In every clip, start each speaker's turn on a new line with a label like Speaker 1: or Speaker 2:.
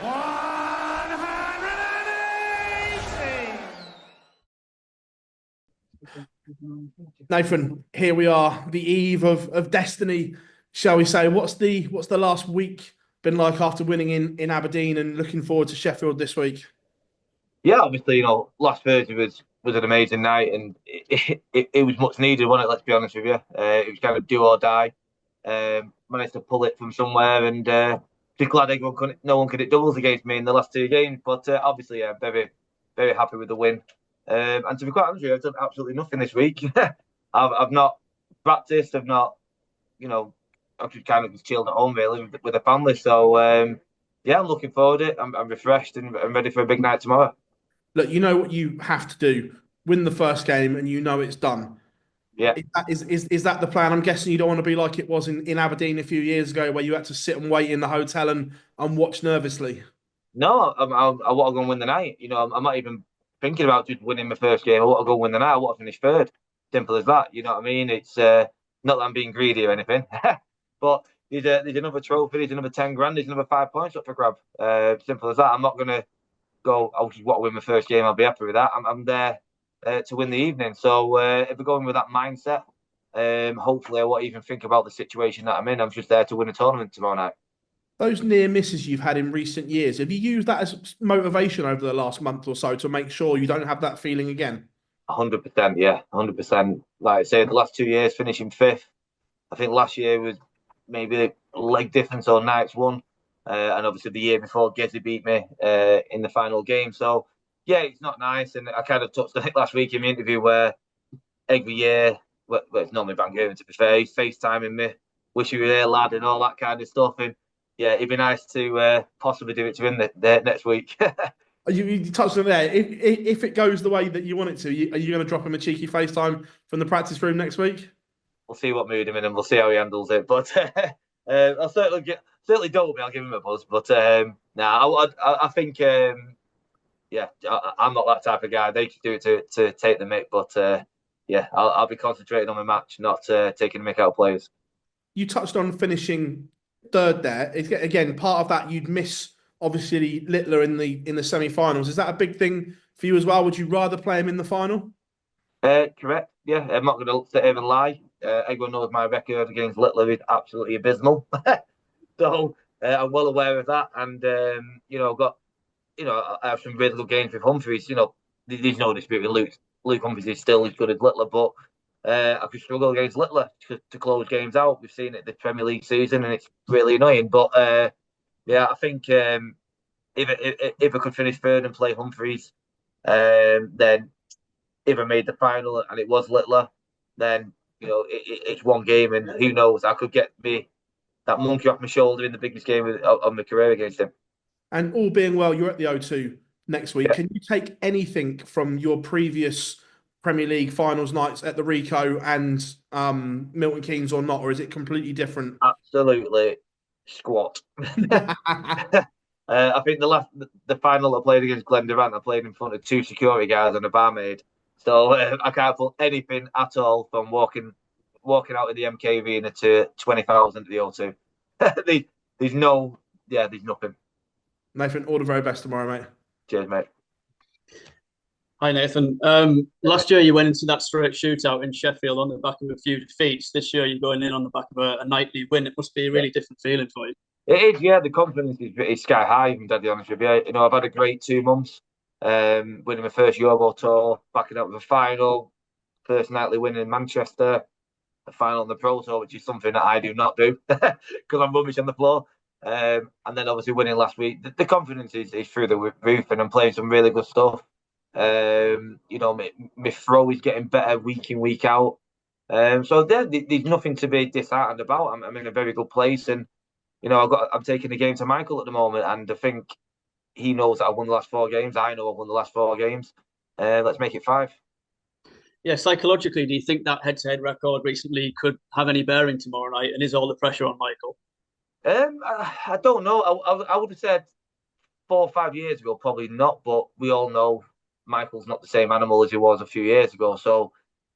Speaker 1: 180.
Speaker 2: Nathan, here we are, the eve of destiny, shall we say? What's the last week been like after winning in Aberdeen and looking forward to Sheffield this week?
Speaker 3: Yeah, obviously, last Thursday was an amazing night, and it was much needed, wasn't it? Let's be honest with you. It was kind of do or die. Managed to pull it from somewhere, and just glad no one could hit doubles against me in the last two games. But obviously, yeah, very, very happy with the win. And to be quite honest with you, I've done absolutely nothing this week. I've not practiced. I've not, you know, I've just kind of just chilled at home really with the family. So yeah, I'm looking forward to it. I'm refreshed and I'm ready for a big night tomorrow.
Speaker 2: Look, you know what you have to do: win the first game, and you know it's done.
Speaker 3: Yeah.
Speaker 2: Is that the plan? I'm guessing you don't want to be like it was in Aberdeen a few years ago, where you had to sit and wait in the hotel and watch nervously.
Speaker 3: No, I want to go and win the night. I'm not even thinking about just winning my first game. I want to go win the night. I want to finish third. Simple as that. You know what I mean? It's not that I'm being greedy or anything, but there's another trophy. There's another 10 grand. There's another 5 points up for grab. Simple as that. I'm not gonna go. I just want to win my first game. I'll be happy with that. I'm there to win the evening. So if we're going with that mindset, hopefully I won't even think about the situation that I'm in. I'm just there to win a tournament tomorrow night.
Speaker 2: Those near misses you've had in recent years, have you used that as motivation over the last month or so to make sure you don't have that feeling again?
Speaker 3: 100%, yeah, 100%. Like I say, the last 2 years finishing fifth. I think last year was maybe a leg difference or nights one, and obviously the year before, Gezi beat me in the final game. So yeah, it's not nice, and I kind of touched on it last week in the interview where every year, well, it's normally Van Gerwen to be fair, he's FaceTiming me, wish you were here, lad, and all that kind of stuff. And yeah, it'd be nice to possibly do it to him the next week.
Speaker 2: You touched on there. If it goes the way that you want it to, are you going to drop him a cheeky FaceTime from the practice room next week?
Speaker 3: We'll see what mood I'm in, and we'll see how he handles it. But I'll certainly don't be. I'll give him a buzz. But nah, I think yeah, I'm not that type of guy. They just do it to take the mick. But yeah, I'll be concentrating on my match, not taking the mick out of players.
Speaker 2: You touched on finishing third there. Again, part of that you'd miss obviously Litler in the semi-finals. Is that a big thing for you as well? Would you rather play him in the final?
Speaker 3: Correct. Yeah, I'm not going to sit here and lie. Everyone knows my record against Litler is absolutely abysmal. So I'm well aware of that, and I've got I have some really good games with Humphries. There's no dispute with Luke. Luke Humphries is still as good as Littler, but I could struggle against Littler to close games out. We've seen it this Premier League season, and it's really annoying. But yeah, I think if I could finish third and play Humphries, then if I made the final and it was Littler, then it's one game, and who knows? I could get me that monkey off my shoulder in the biggest game of my career against him.
Speaker 2: And all being well, you're at the O2 next week.
Speaker 3: Yeah,
Speaker 2: Can you take anything from your previous Premier League finals nights at the Rico and Milton Keynes or not, or is it completely different?
Speaker 3: absolutely squat. I think the final I played against Glen Durant, I played in front of two security guards and a barmaid. So I can't put anything at all from walking out of the MKV and to 20,000 at the O2. There's no, yeah, there's nothing.
Speaker 2: Nathan, all the very best tomorrow, mate.
Speaker 3: Cheers, mate.
Speaker 4: Hi Nathan. Last year you went into that straight shootout in Sheffield on the back of a few defeats. This year you're going in on the back of a nightly win. It must be a really different feeling for you.
Speaker 3: It is, yeah. The confidence is sky high. I'm deadly honest with you. I've had a great 2 months. Winning my first Euro tour, backing up with a final, first nightly win in Manchester, a final on the Pro Tour, which is something that I do not do because I'm rubbish on the floor. And then obviously winning last week. The confidence is through the roof, and I'm playing some really good stuff. My throw is getting better week in, week out. So there's nothing to be disheartened about. I'm in a very good place, and I'm taking the game to Michael at the moment, and I think he knows that I've won the last 4 games. I know I've won the last 4 games. Let's make it 5.
Speaker 4: Yeah, psychologically, do you think that head-to-head record recently could have any bearing tomorrow night? And is all the pressure on Michael?
Speaker 3: I don't know. I would have said 4 or 5 years ago, probably not. But we all know Michael's not the same animal as he was a few years ago. So,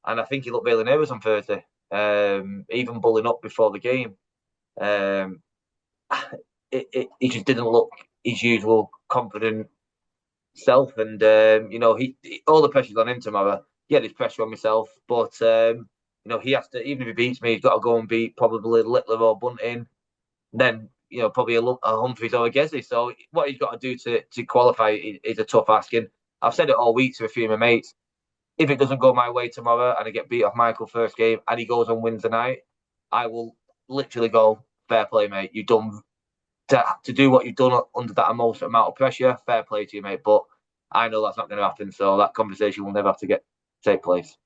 Speaker 3: and I think he looked really nervous on Thursday, even bulling up before the game. He just didn't look his usual confident self. And all the pressure's on him tomorrow. Yeah, there's pressure on myself, but he has to. Even if he beats me, he's got to go and beat probably Litler or Bunting. Then probably a Humphries or a Gezi. So what he's got to do to qualify is a tough asking. I've said it all week to a few of my mates. If it doesn't go my way tomorrow and I get beat off Michael first game and he goes and wins the night, I will literally go, fair play, mate. You've done to do what you've done under that most amount of pressure. Fair play to you, mate. But I know that's not going to happen, so that conversation will never have to take place.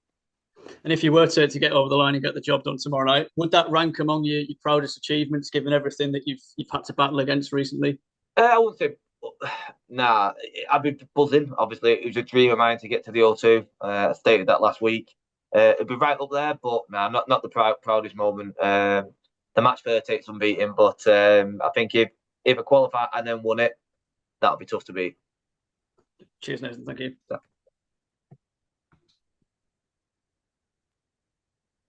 Speaker 4: And if you were to get over the line and get the job done tomorrow night, would that rank among your proudest achievements, given everything that you've had to battle against recently?
Speaker 3: I wouldn't say. Nah, I'd be buzzing. Obviously, it was a dream of mine to get to the O2. I stated that last week. It'd be right up there, but nah, not the proudest moment. The match fair takes unbeaten, but I think if I qualify and then won it, that'll be tough to beat.
Speaker 4: Cheers, Nathan. Thank you.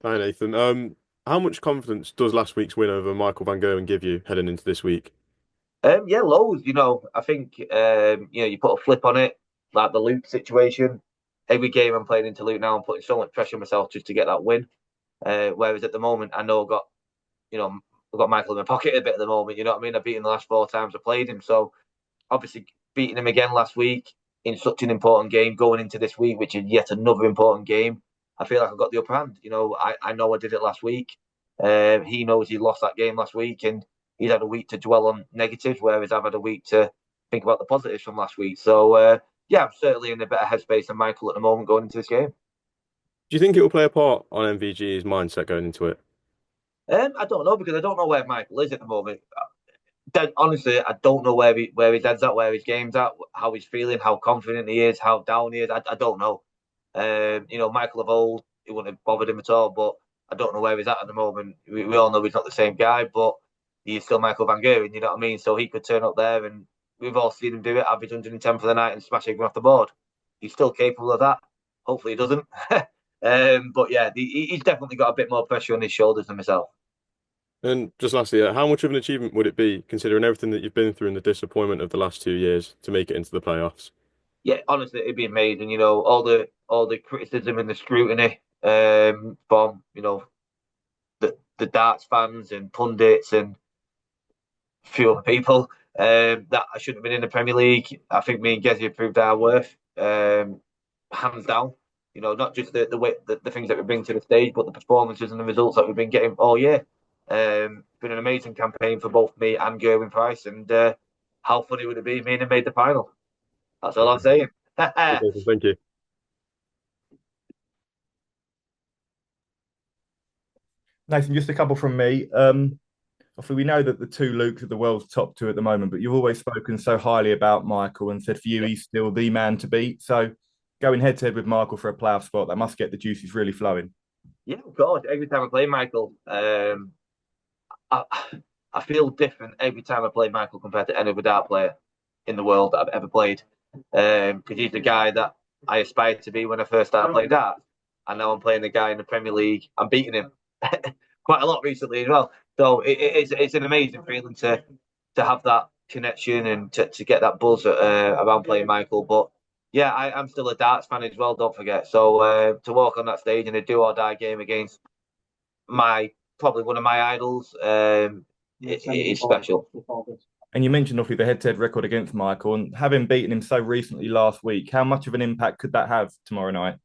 Speaker 1: Hi, Nathan. How much confidence does last week's win over Michael van Gerwen give you heading into this week?
Speaker 3: Yeah, loads. I think you put a flip on it, like the Luke situation. Every game I'm playing into Luke now, I'm putting so much pressure on myself just to get that win. Whereas at the moment, I know I've got Michael in my pocket a bit at the moment. You know what I mean? I've beaten the last 4 times I played him, so obviously beating him again last week in such an important game, going into this week, which is yet another important game. I feel like I've got the upper hand. I know I did it last week. He knows he lost that game last week, and he's had a week to dwell on negatives, whereas I've had a week to think about the positives from last week. So, I'm certainly in a better headspace than Michael at the moment going into this game.
Speaker 1: Do you think it will play a part on MVG's mindset going into it?
Speaker 3: I don't know, because I don't know where Michael is at the moment. Honestly, I don't know where his head's at, where his game's at, how he's feeling, how confident he is, how down he is. I don't know. Michael of old, it wouldn't have bothered him at all, but I don't know where he's at the moment. We all know he's not the same guy, but he's still Michael van Gerwen, you know what I mean? So he could turn up there, and we've all seen him do it, average 110 for the night and smash everyone off the board. He's still capable of that. Hopefully he doesn't. But yeah, he's definitely got a bit more pressure on his shoulders than myself.
Speaker 1: And just lastly, how much of an achievement would it be, considering everything that you've been through and the disappointment of the last 2 years, to make it into the playoffs?
Speaker 3: Yeah, honestly, it'd be amazing. All the criticism and the scrutiny from the darts fans and pundits and a few other people that I shouldn't have been in the Premier League. I think me and Gezi have proved our worth, hands down. Not just the way the things that we bring to the stage, but the performances and the results that we've been getting all year. Been an amazing campaign for both me and Gerwin Price, and how funny would it be if me and him made the final? That's all I'm saying.
Speaker 1: Thank you.
Speaker 5: Nathan, just a couple from me. Obviously, we know that the 2 Lukes are the world's top 2 at the moment, but you've always spoken so highly about Michael and said for you, he's still the man to beat. So going head to head with Michael for a playoff spot, that must get the juices really flowing.
Speaker 3: Yeah, of course. Every time I play Michael, I feel different every time I play Michael compared to any other dart player in the world that I've ever played. Because he's the guy that I aspired to be when I first started playing darts. And now I'm playing the guy in the Premier League. I'm beating him quite a lot recently as well. So it's an amazing feeling to have that connection and to get that buzz around playing Michael. But yeah, I'm still a darts fan as well, don't forget. So to walk on that stage in a do or die game against probably one of my idols, it's special.
Speaker 5: And you mentioned obviously the head-to-head record against Michael, and having beaten him so recently last week, how much of an impact could that have tomorrow night?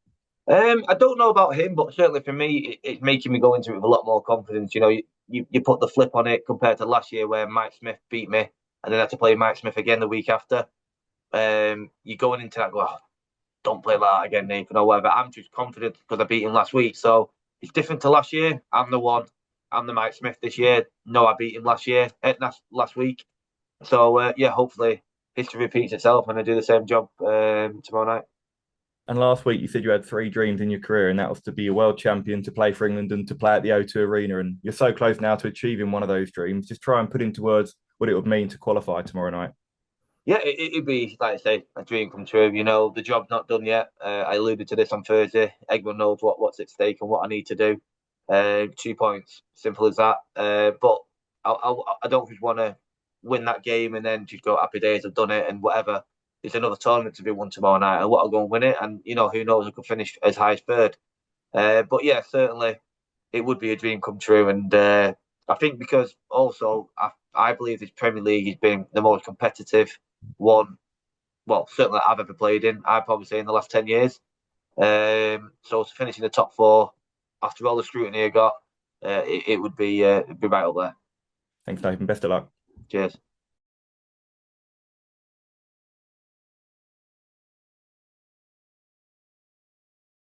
Speaker 3: I don't know about him, but certainly for me, it's making me go into it with a lot more confidence. You put the flip on it compared to last year where Mike Smith beat me, and then I had to play Mike Smith again the week after. You're going into that, don't play like that again, Nathan, or whatever. I'm just confident because I beat him last week. So it's different to last year. I'm the Mike Smith this year. No, I beat him last week. So hopefully history repeats itself and I do the same job tomorrow night.
Speaker 5: And last week you said you had 3 dreams in your career, and that was to be a world champion, to play for England, and to play at the O2 Arena. And you're so close now to achieving one of those dreams. Just try and put into words what it would mean to qualify tomorrow night.
Speaker 3: Yeah, it'd be, like I say, a dream come true. The job's not done yet. I alluded to this on Thursday. Everyone knows what's at stake and what I need to do. 2 points, simple as that. But I don't just want to win that game, and then just go happy days, I've done it, and whatever. There's another tournament to be won tomorrow night, and what I'll go and win it, and who knows, I could finish as high as third. But yeah, certainly it would be a dream come true, and I think because also I believe this Premier League has been the most competitive one, well, certainly I've ever played in. I'd probably say in the last 10 years. So to finish in the top four after all the scrutiny I got, it would be right up there.
Speaker 5: Thanks, Nathan. Best of luck.
Speaker 3: Cheers.